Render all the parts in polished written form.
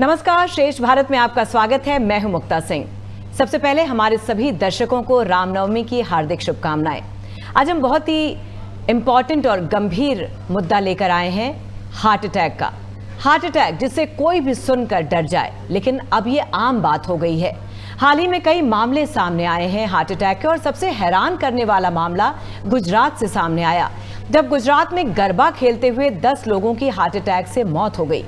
नमस्कार, श्रेष्ठ भारत में आपका स्वागत है। मैं हूं मुक्ता सिंह। सबसे पहले हमारे सभी दर्शकों को रामनवमी की हार्दिक शुभकामनाएं। आज हम बहुत ही इंपॉर्टेंट और गंभीर मुद्दा लेकर आए हैं, हार्ट अटैक का। हार्ट अटैक जिसे कोई भी सुनकर डर जाए, लेकिन अब ये आम बात हो गई है। हाल ही में कई मामले सामने आए हैं हार्ट अटैक के, और सबसे हैरान करने वाला मामला गुजरात से सामने आया, जब गुजरात में गरबा खेलते हुए 10 लोगों की हार्ट अटैक से मौत हो गई।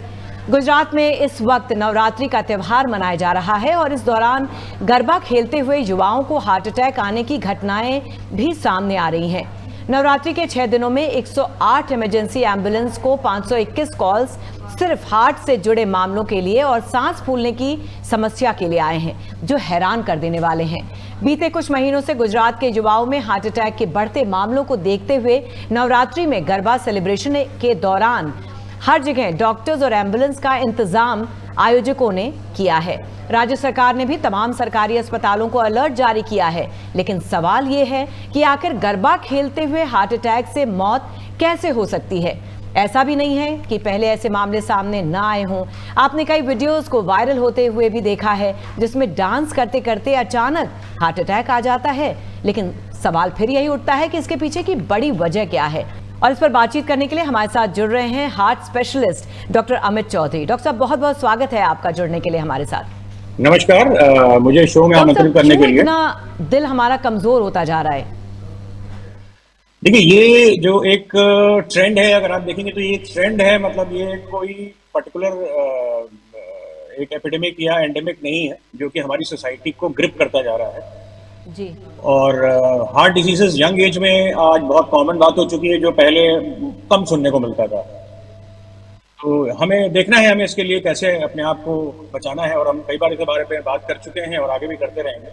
गुजरात में इस वक्त नवरात्रि का त्यौहार मनाया जा रहा है और इस दौरान गरबा खेलते हुए युवाओं को हार्ट अटैक आने की घटनाएं भी सामने आ रही हैं। नवरात्रि के 6 दिनों में 108 इमरजेंसी एम्बुलेंस को 521 कॉल्स सिर्फ हार्ट से जुड़े मामलों के लिए और सांस फूलने की समस्या के लिए आए हैं, जो हैरान कर देने वाले हैं। बीते कुछ महीनों से गुजरात के युवाओं में हार्ट अटैक के बढ़ते मामलों को देखते हुए नवरात्रि में गरबा सेलिब्रेशन के दौरान हर जगह डॉक्टर्स और एम्बुलेंस का इंतजाम आयोजकों ने किया है। राज्य सरकार ने भी तमाम सरकारी अस्पतालों को अलर्ट जारी किया है, लेकिन सवाल ये है कि आखिर गरबा खेलते हुए हार्ट अटैक से मौत कैसे हो सकती है। ऐसा भी नहीं है कि पहले ऐसे मामले सामने ना आए हों। आपने कई वीडियोस को वायरल होते हुए भी देखा है, जिसमें डांस करते करते अचानक हार्ट अटैक आ जाता है। लेकिन सवाल फिर यही उठता है कि इसके पीछे की बड़ी वजह क्या है। और इस पर बातचीत करने के लिए हमारे साथ जुड़ रहे हैं heart specialist doctor Amit Chaudhary. Doctor साहब, बहुत बहुत स्वागत है आपका जुड़ने के लिए हमारे साथ। नमस्कार, मुझे शो में आमंत्रित करने के लिए। इतना दिल हमारा कमजोर होता जा रहा है। देखिए, ये जो एक ट्रेंड है, अगर आप देखेंगे तो ये एक ट्रेंड है। मतलब ये कोई पर्टिकुलर एक एपिडेमिक या एंडेमिक नहीं है, जो कि हमारी सोसाइटी को ग्रिप करता जा रहा है जी। और हार्ट डिजीजेस यंग एज में आज बहुत कॉमन बात हो चुकी है, जो पहले कम सुनने को मिलता था। तो हमें देखना है, हमें इसके लिए कैसे अपने आप को बचाना है, और हम कई बार इसके बारे में बात कर चुके हैं और आगे भी करते रहेंगे।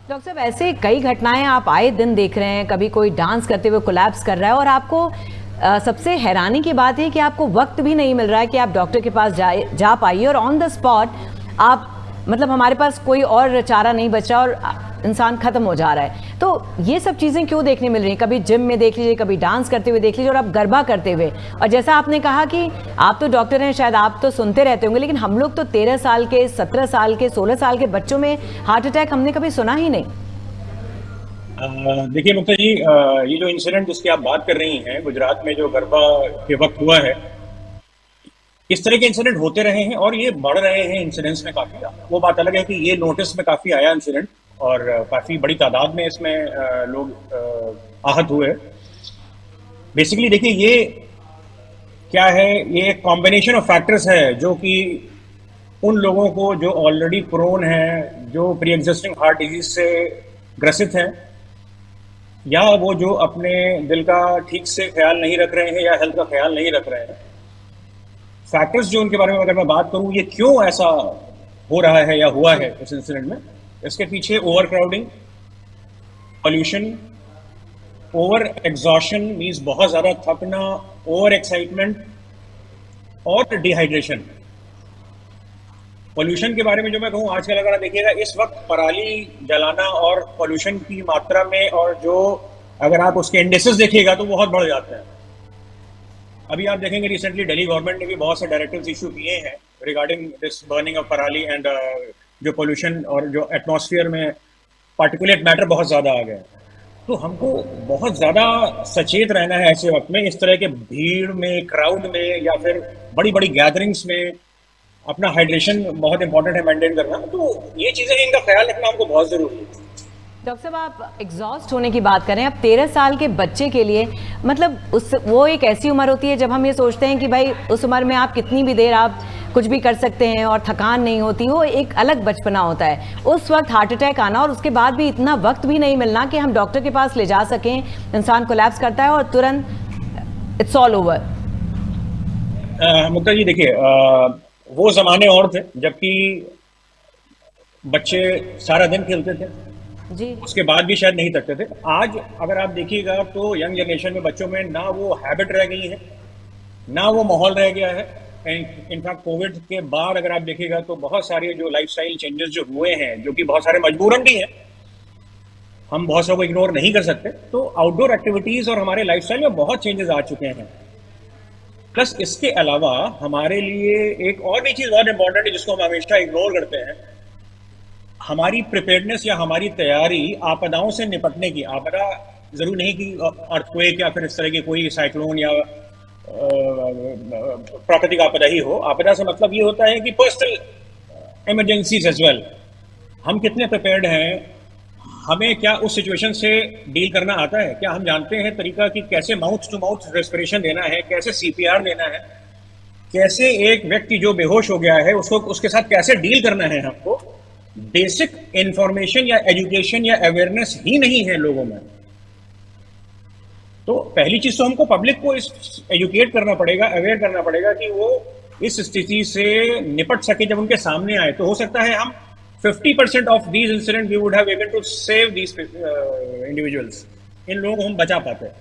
डॉक्टर साहब, ऐसे कई घटनाएं आप आए दिन देख रहे हैं। कभी कोई डांस करते हुए कोलैप्स कर रहा है, और आपको सबसे हैरानी की बात है कि आपको वक्त भी नहीं मिल रहा है कि आप डॉक्टर के पास जा पाइए, और ऑन द स्पॉट आप मतलब हमारे पास कोई और चारा नहीं बच रहा और इंसान खत्म हो जा रहा है। तो ये सब चीज़ें क्यों देखने मिल रही हैं? कभी जिम में देख लीजिए, कभी डांस करते हुए देख लीजिए, और आप गरबा करते हुए। और जैसा आपने कहा कि आप तो डॉक्टर हैं, शायद आप तो सुनते रहते होंगे, लेकिन हम लोग तो 13 साल के, 17 साल के, 16 साल के बच्चों में हार्ट अटैक हमने कभी सुना ही नहीं। देखिए मुक्ता जी, ये जो इंसिडेंट जिसकी आप बात कर रही हैं, गुजरात में जो गरबा के वक्त हुआ है, इस तरह के इंसिडेंट होते रहे हैं और ये बढ़ रहे हैं इंसिडेंट्स में काफी। वो बात अलग है कि ये नोटिस में काफी आया इंसिडेंट, और काफी बड़ी तादाद में इसमें लोग आहत हुए। बेसिकली देखिए, ये क्या है, ये एक कॉम्बिनेशन ऑफ फैक्टर्स है, जो कि उन लोगों को जो ऑलरेडी प्रोन है, जो प्री एग्जिस्टिंग हार्ट डिजीज से ग्रसित हैं, या वो जो अपने दिल का ठीक से ख्याल नहीं रख रहे हैं या हेल्थ का ख्याल नहीं रख रहे हैं। फैक्टर्स जो उनके बारे में अगर मैं बात करूं, ये क्यों ऐसा हो रहा है या हुआ है इस इंसिडेंट में, इसके पीछे over crowding, pollution, over exhaustion means बहुत ज्यादा थकना, ओवर एक्साइटमेंट और डिहाइड्रेशन। पॉल्यूशन के बारे में जो मैं कहूँ, आजकल अगर आप देखिएगा, इस वक्त पराली जलाना और पॉल्यूशन की मात्रा में, और जो अगर आप उसके इंडेक्सेस देखिएगा तो बहुत बढ़ जाते हैं। अभी आप देखेंगे, रिसेंटली दिल्ली गवर्नमेंट ने भी बहुत से डायरेक्टिव्स इशू किए हैं रिगार्डिंग दिस बर्निंग ऑफ पराली एंड जो पोल्यूशन और जो एटमॉस्फेयर में पार्टिकुलेट मैटर बहुत ज़्यादा आ गए। तो हमको बहुत ज़्यादा सचेत रहना है ऐसे वक्त में। इस तरह के भीड़ में, क्राउड में, या फिर बड़ी बड़ी गैदरिंग्स में अपना हाइड्रेशन बहुत इंपॉर्टेंट है मेंटेन करना। तो ये चीज़ें, इनका ख्याल रखना हमको बहुत ज़रूरी है। डॉक्टर साहब, आप एग्जॉस्ट होने की बात करें, अब 13 साल के बच्चे के लिए, मतलब वो एक ऐसी उम्र होती है जब हम ये सोचते हैं कि भाई उस उम्र में आप कितनी भी देर आप कुछ भी कर सकते हैं और थकान नहीं होती। वो एक अलग बचपना होता है। उस वक्त हार्ट अटैक आना, और उसके बाद भी इतना वक्त भी नहीं मिलना कि हम डॉक्टर के पास ले जा सकें। इंसान कोलैप्स करता है और तुरंत इट्स ऑल ओवर। मुक्ता जी देखिए, वो जमाने और थे जबकि बच्चे सारा दिन खेलते थे जी, उसके बाद भी शायद नहीं थकते थे। आज अगर आप देखिएगा तो यंग जनरेशन में बच्चों में ना वो हैबिट रह गई है, ना वो माहौल रह गया है। इनफैक्ट कोविड के बाद अगर आप देखिएगा तो बहुत सारे जो लाइफस्टाइल चेंजेस जो हुए हैं, जो कि बहुत सारे मजबूरन भी हैं, हम बहुत सारे को इग्नोर नहीं कर सकते। तो आउटडोर एक्टिविटीज और हमारे लाइफस्टाइल में बहुत चेंजेस आ चुके हैं। प्लस इसके अलावा हमारे लिए एक और भी चीज बहुत इंपॉर्टेंट है जिसको हम हमेशा इग्नोर करते हैं, हमारी प्रिपेयर्डनेस या हमारी तैयारी आपदाओं से निपटने की। आपदा जरूर नहीं कि अर्थक्वेक या फिर इस तरह की कोई साइक्लोन या प्राकृतिक आपदा ही हो। आपदा से मतलब ये होता है कि पर्सनल इमरजेंसीज एज वेल। हम कितने प्रिपेयर्ड हैं, हमें क्या उस सिचुएशन से डील करना आता है, क्या हम जानते हैं तरीका कि कैसे माउथ टू माउथ रेस्पिरेशन देना है, कैसे सीपीआर देना है, कैसे एक व्यक्ति जो बेहोश हो गया है उसको उसके साथ कैसे डील करना है। हमको बेसिक इंफॉर्मेशन या एजुकेशन या अवेयरनेस ही नहीं है लोगों में। तो पहली चीज तो हमको पब्लिक को इस एजुकेट करना पड़ेगा, अवेयर करना पड़ेगा कि वो इस स्थिति से निपट सके जब उनके सामने आए। तो हो सकता है हम 50% of these incident we would have able to save these individuals, इन लोगों को हम बचा पाते हैं।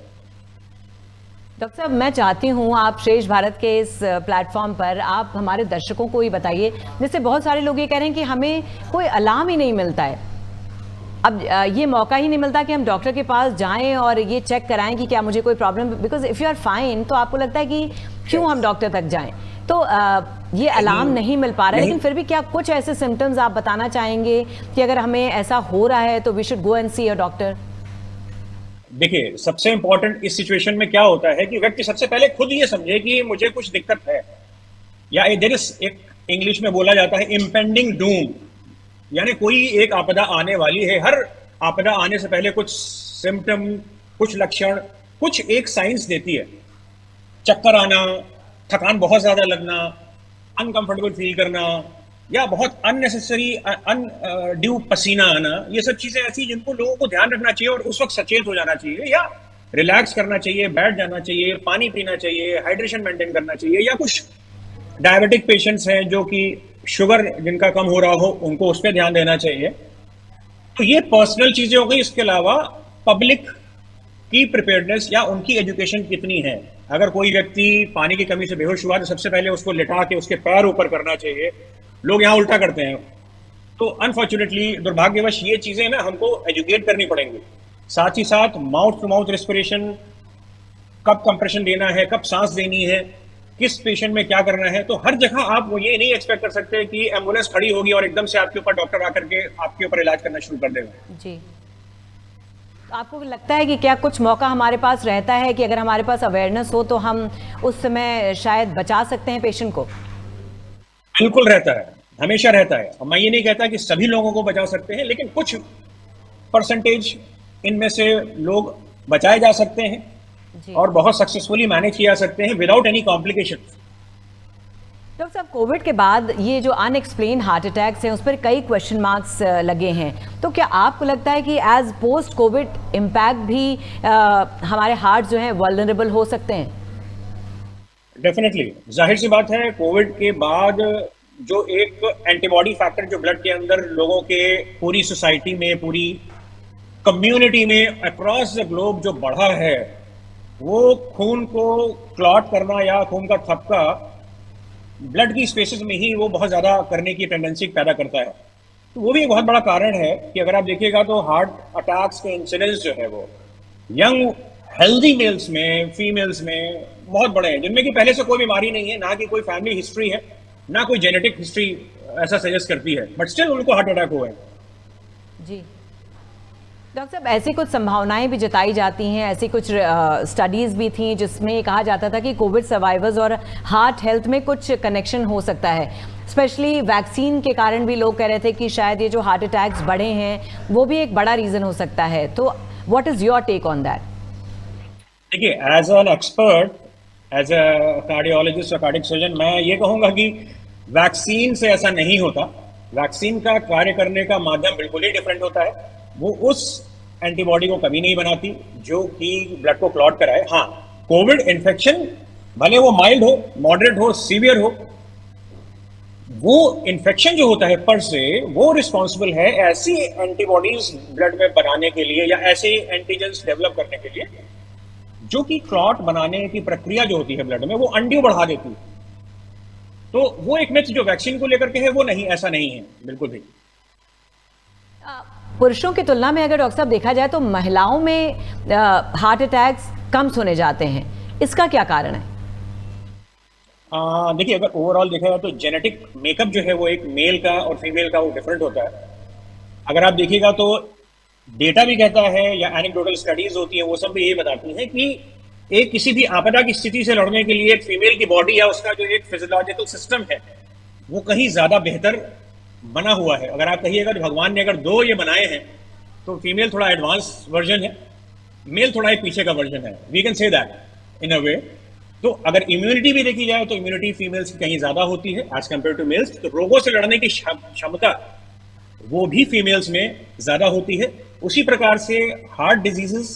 डॉक्टर साहब, मैं चाहती हूँ आप श्रेष्ठ भारत के इस प्लेटफॉर्म पर आप हमारे दर्शकों को ही बताइए, जैसे बहुत सारे लोग ये कह रहे हैं कि हमें कोई अलार्म ही नहीं मिलता है। अब ये मौका ही नहीं मिलता कि हम डॉक्टर के पास जाएं और ये चेक कराएं कि क्या मुझे कोई problem, because if you are fine तो आपको लगता है कि क्यों हम डॉक्टर तक जाएं। तो ये अलार्म नहीं मिल पा रहा है, लेकिन फिर भी क्या कुछ ऐसे सिम्टम्स आप बताना चाहेंगे कि अगर हमें ऐसा हो रहा है तो we should go and see a doctor? देखिए, सबसे इंपॉर्टेंट इस सिचुएशन में क्या होता है कि व्यक्ति सबसे पहले खुद ये समझे कि मुझे कुछ दिक्कत है, या देयर इज एक इंग्लिश में बोला जाता है इम्पेंडिंग डूम, यानी कोई एक आपदा आने वाली है। हर आपदा आने से पहले कुछ सिम्टम, कुछ लक्षण, कुछ एक साइंस देती है। चक्कर आना, थकान बहुत ज्यादा लगना, अनकंफर्टेबल फील करना, या बहुत अननेसेसरी अनड्यू पसीना आना, ये सब चीजें ऐसी जिनको लोगों को ध्यान रखना चाहिए और उस वक्त सचेत हो जाना चाहिए, या रिलैक्स करना चाहिए, बैठ जाना चाहिए, पानी पीना चाहिए, हाइड्रेशन मेंटेन करना चाहिए। या कुछ डायबिटिक पेशेंट्स हैं जो कि शुगर जिनका कम हो रहा हो, उनको उस पर ध्यान देना चाहिए। तो ये पर्सनल चीजें हो गई। इसके अलावा पब्लिक की प्रिपेयर्डनेस या उनकी एजुकेशन कितनी है। अगर कोई व्यक्ति पानी की कमी से बेहोश हुआ तो सबसे पहले उसको लिटा के उसके पैर ऊपर करना चाहिए। लोग यहाँ उल्टा करते हैं। तो अनफॉर्चुनेटली, दुर्भाग्यवश, ये चीजें ना हमको एजुकेट करनी पड़ेंगी। साथ ही साथ माउथ टू माउथ रेस्पिरेशन, कब कंप्रेशन देना है, कब सांस देनी है, किस पेशेंट में क्या करना है। तो हर जगह आप वो ये नहीं एक्सपेक्ट कर सकते कि एम्बुलेंस खड़ी होगी और एकदम से आपके ऊपर डॉक्टर आकर के आपके ऊपर इलाज करना शुरू कर देगा। जी, आपको लगता है कि क्या कुछ मौका हमारे पास रहता है कि अगर हमारे पास अवेयरनेस हो तो हम उस समय शायद बचा सकते हैं पेशेंट को? बिल्कुल रहता है, हमेशा रहता है। और मैं ये नहीं कहता कि सभी लोगों को बचा सकते हैं, लेकिन कुछ परसेंटेज इनमें से लोग बचाए जा सकते हैं और बहुत सक्सेसफुली मैनेज किया जा सकते हैं विदाउट एनी कॉम्प्लिकेशन। डॉक्टर साहब, कोविड के बाद ये जो अनएक्सप्लेन हार्ट अटैक्स हैं उस पर कई क्वेश्चन मार्क्स लगे हैं, तो क्या आपको लगता है कि एज पोस्ट कोविड इम्पैक्ट भी हमारे हार्ट जो हैं वल्नरेबल हो सकते हैं? डेफिनेटली, जाहिर सी बात है, कोविड के बाद जो एक एंटीबॉडी फैक्टर जो ब्लड के अंदर लोगों के पूरी सोसाइटी में, पूरी कम्युनिटी में, अक्रॉस द ग्लोब जो बढ़ा है, वो खून को क्लॉट करना या खून का थपका ब्लड की स्पेसेस में ही वो बहुत ज्यादा करने की टेंडेंसी पैदा करता है। तो वो भी एक बहुत बड़ा कारण है कि अगर आप देखिएगा तो हार्ट अटैक्स के इंसिडेंस जो है वो यंग हेल्दी मेल्स में, फीमेल्स में बहुत बड़े हैं, जिनमें कि पहले से कोई बीमारी नहीं है, ना कि कोई फैमिली हिस्ट्री है, ना कोई जेनेटिक हिस्ट्री ऐसा सजेस्ट करती है, बट स्टिल उनको हार्ट अटैक हुआ है। जी डॉक्टर साहब, ऐसी कुछ संभावनाएं भी जताई जाती हैं, ऐसी कुछ स्टडीज भी थी जिसमें कहा जाता था कि कोविड सर्वाइवर्स और हार्ट हेल्थ में कुछ कनेक्शन हो सकता है। स्पेशली वैक्सीन के कारण भी लोग कह रहे थे कि शायद ये जो हार्ट अटैक्स बढ़े हैं वो भी एक बड़ा रीजन हो सकता है। तो what is your take on that? देखिए, as an expert, as a cardiologist और कार्डियक सर्जन, मैं ये कहूंगा कि वैक्सीन से ऐसा नहीं होता। वैक्सीन का कार्य करने का माध्यम बिल्कुल ही डिफरेंट होता है। वो उस एंटीबॉडी को कभी नहीं बनाती जो कि ब्लड को क्लॉट कराए। हाँ, कोविड इन्फेक्शन भले वो माइल्ड हो, मॉडरेट हो, सीवियर हो, वो इन्फेक्शन जो होता है पर से वो रिस्पॉन्सिबल है ऐसी एंटीबॉडीज ब्लड में बनाने के लिए या ऐसे एंटीजेंस डेवलप करने के लिए जो कि क्लॉट बनाने की प्रक्रिया जो होती है ब्लड में वो अनड्यू बढ़ा देती है। तो वो एक मिथ जो वैक्सीन को लेकर के है वो नहीं, ऐसा नहीं है बिल्कुल भी। पुरुषों की तुलना में अगर डॉक्टर साहब देखा जाए तो महिलाओं में हार्ट अटैक्स कम सुने जाते हैं, इसका क्या कारण है? देखिए, अगर ओवरऑल देखा जाए तो जेनेटिक मेकअप जो है वो एक मेल का और फीमेल का वो डिफरेंट होता है। अगर आप देखिएगा तो डेटा भी कहता है या एनेक्डोटल स्टडीज होती है वो सब भी ये बताती हैं कि एक किसी भी आपदा की स्थिति से लड़ने के लिए एक फीमेल की बॉडी या उसका जो एक फिजियोलॉजिकल सिस्टम है वो कहीं ज्यादा बेहतर बना हुआ है। अगर आप कहिएगा तो भगवान ने अगर दो ये बनाए हैं तो फीमेल थोड़ा एडवांस वर्जन है, मेल थोड़ा एक पीछे का वर्जन है, we can say that in a way. तो अगर इम्यूनिटी भी देखी जाए तो इम्यूनिटी फीमेल्स की कहीं ज्यादा होती है एज कम्पेयर टू मेल्स। तो रोगों से लड़ने की क्षमता वो भी फीमेल्स में ज्यादा होती है। उसी प्रकार से हार्ट डिजीजेस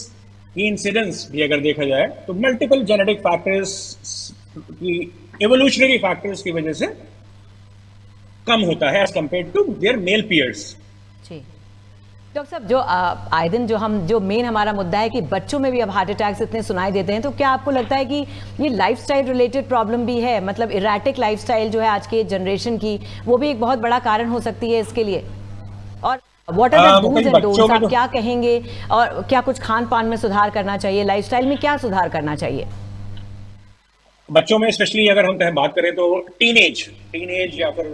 की इंसिडेंस भी अगर देखा जाए तो मल्टीपल जेनेटिक फैक्टर्स की, एवोल्यूशनरी फैक्टर्स की वजह से कम होता है as compared to their male peers. जी डॉक्टर साहब, जो आए दिन जो मेन हमारा मुद्दा है कि बच्चों में भी अब हार्ट अटैक्स इतने सुनाई देते हैं, तो क्या आपको लगता है कि ये लाइफस्टाइल रिलेटेड प्रॉब्लम भी है? मतलब इरेटिक लाइफस्टाइल जो है आज के जनरेशन की, वो भी एक बहुत बड़ा कारण हो सकती है इसके लिए। और what are the dos and don'ts, आप क्या कहेंगे? और क्या कुछ खान पान में सुधार करना चाहिए, लाइफस्टाइल में क्या सुधार करना चाहिए बच्चों में? स्पेशली अगर हम बात करें तो टीनेज या फिर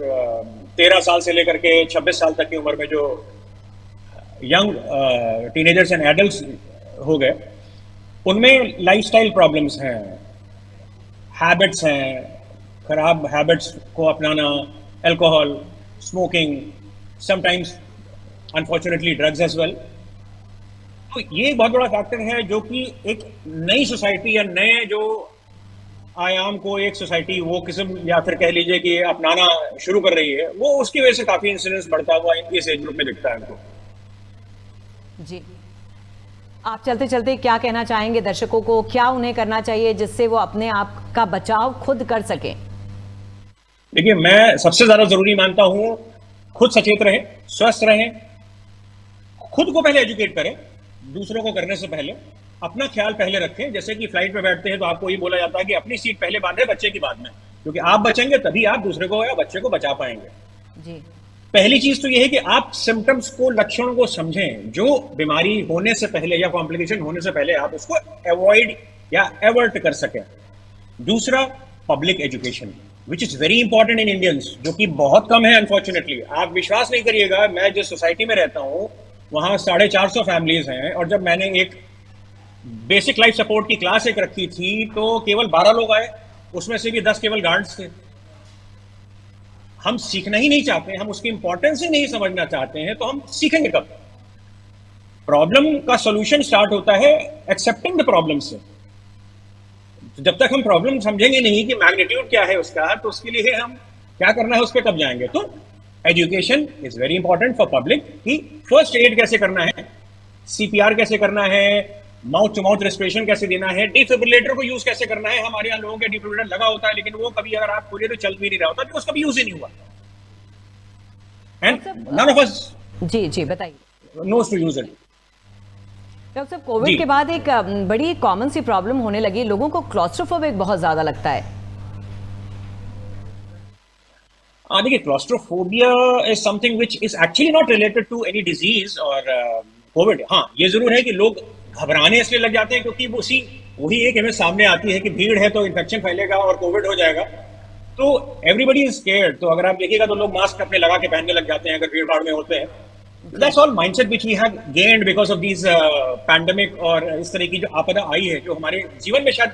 13 साल से लेकर के 26 साल तक की उम्र में जो यंग टीनेजर्स एंड एडल्ट्स हो गए, उनमें लाइफस्टाइल प्रॉब्लम्स हैं, हैबिट्स हैं, खराब हैबिट्स को अपनाना, alcohol, smoking, sometimes unfortunately drugs as well. तो ये एक बहुत बड़ा फैक्टर है जो कि एक नई सोसाइटी या नए जो आयाम को एक सोसाइटी वो किस्म या फिर कह लीजिए कि अपनाना शुरू कर रही है, वो उसकी वजह से काफी इंसिडेंस बढ़ता हुआ इस एज ग्रुप में दिखता है हमको। जी, आप चलते चलते क्या कहना चाहेंगे दर्शकों को? क्या उन्हें करना चाहिए जिससे वो अपने आप का बचाव खुद कर सकें? देखिए, मैं सबसे ज्यादा जरूरी मानता हूं खुद सचेत रहें, स्वस्थ रहें, खुद को पहले एजुकेट करें, दूसरों को करने से पहले अपना ख्याल पहले रखें। जैसे कि फ्लाइट में बैठते हैं तो आपको ये बोला जाता है कि अपनी सीट पहले बांधे, बच्चे की बाद में, क्योंकि आप बचेंगे तभी आप दूसरे को या बच्चे को बचा पाएंगे। जी, पहली चीज तो यह है कि आप सिम्टम्स को, लक्षणों को समझें, जो बीमारी होने से पहले या कॉम्प्लिकेशन होने से पहले आप उसको अवॉइड या एवर्ट कर सकें। दूसरा, public education which is very important in Indians, जो कि बहुत कम है अनफॉर्चुनेटली। आप विश्वास नहीं करिएगा, मैं जिस सोसाइटी में रहता हूं वहां 450 फैमिलीज हैं, और जब मैंने एक बेसिक लाइफ सपोर्ट की क्लास एक रखी थी तो केवल 12 लोग आए, उसमें से भी 10 केवल गार्ड्स थे। हम सीखना ही नहीं चाहते, हम उसकी इंपॉर्टेंस ही नहीं समझना चाहते हैं, तो हम सीखेंगे कब? प्रॉब्लम का सॉल्यूशन स्टार्ट होता है एक्सेप्टिंग द प्रॉब्लम से। जब तक हम प्रॉब्लम समझेंगे नहीं कि मैग्नीट्यूड क्या है उसका, तो उसके लिए हम क्या करना है उस पर कब जाएंगे? तो education is very important for public कि फर्स्ट एड कैसे करना है, सीपीआर कैसे करना है, माउथ टू माउथ रेस्पिरेशन कैसे देना है, डिफिब्रिलेटर को यूज कैसे करना है। हमारे यहाँ लोगों के डिफिब्रिलेटर लगा होता है लेकिन वो कभी अगर आप खोलिए तो चल भी नहीं रहा होता, तो उसका भी यूज ही नहीं हुआ। एंड नन ऑफ अस जी बताइए knows to use it. Doctor साहब, कोविड के बाद एक बड़ी कॉमन सी प्रॉब्लम होने लगी, लोगों को क्लॉस्ट्रोफोबिक बहुत ज्यादा लगता है। देखिए, claustrophobia is something which is actually not related to any disease और कोविड। हाँ, ये जरूर है कि लोग घबराने इसलिए लग जाते हैं क्योंकि वही एक इमेज सामने आती है कि भीड़ है तो इन्फेक्शन फैलेगा और कोविड हो जाएगा, तो एवरीबडी इज स्केयर्ड। तो अगर आप देखिएगा तो लोग मास्क अपने लगा के पहनने लग जाते हैं अगर भीड़ भाड़ में होते हैं। That's all mindset which we have gained because of this pandemic, और इस तरह की जो आपदा आई है जो हमारे जीवन में शायद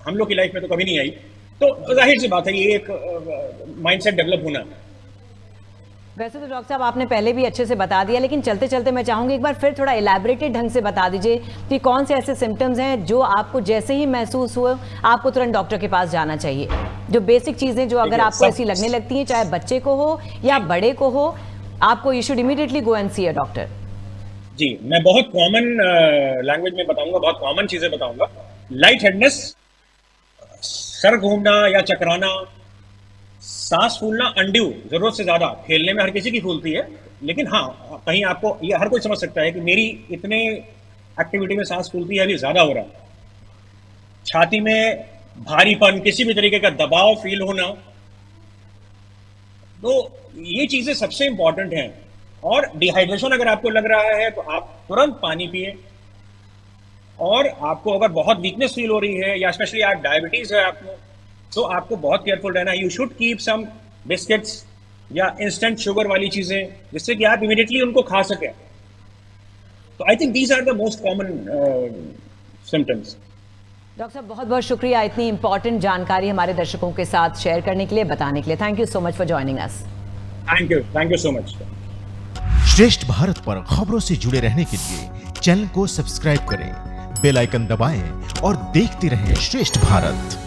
हम लोग की लाइफ में तो कभी नहीं आई। तो जाहिर सी बात है ये एक माइंडसेट डेवलप होना। वैसे तो डॉक्टर साहब आपने पहले भी अच्छे से बता दिया, लेकिन चलते चलते मैं चाहूंगी एक बार फिर थोड़ा इलैबोरेटेड ढंग से बता दीजिए कि कौन से ऐसे सिम्टम्स हैं जो आपको जैसे ही महसूस हुए आपको तुरंत डॉक्टर के पास जाना चाहिए। जो बेसिक चीजें जो अगर आपको ऐसी लगने लगती हैं, चाहे बच्चे को हो या बड़े को हो, आपको you should immediately go and see a doctor. जी, मैं बहुत कॉमन लैंग्वेज में बताऊंगा, बहुत कॉमन चीजें बताऊंगा। लाइट हेडनेस, सर घूमना या चकराना, सांस फूलना अनड्यू, जरूरत से ज्यादा, खेलने में हर किसी की फूलती है, लेकिन हाँ कहीं आपको ये हर कोई समझ सकता है कि मेरी इतने एक्टिविटी में सांस फूलती है, अभी ज्यादा हो रहा है। छाती में भारीपन, किसी भी तरीके का दबाव फील होना, तो ये चीजें सबसे इंपॉर्टेंट हैं। और डिहाइड्रेशन अगर आपको लग रहा है तो आप तुरंत पानी पिए, और आपको अगर बहुत वीकनेस फील हो रही है या स्पेशली आप डायबिटीज है आपको, तो आपको बहुत केयरफुल रहना है। You should keep some biscuits या इंस्टेंट शुगर वाली चीजें, जिससे कि आप इमीडिएटली उनको खा सकें। तो I think these are the most common symptoms. Doctor साहब, बहुत बहुत शुक्रिया इतनी इंपॉर्टेंट जानकारी हमारे दर्शकों के साथ शेयर करने के लिए, बताने के लिए। Thank you so much for joining us. Thank you so much. श्रेष्ठ भारत पर खबरों से जुड़े रहने के लिए चैनल को सब्सक्राइब करें, बेल आइकन दबाएं और देखते रहें श्रेष्ठ भारत।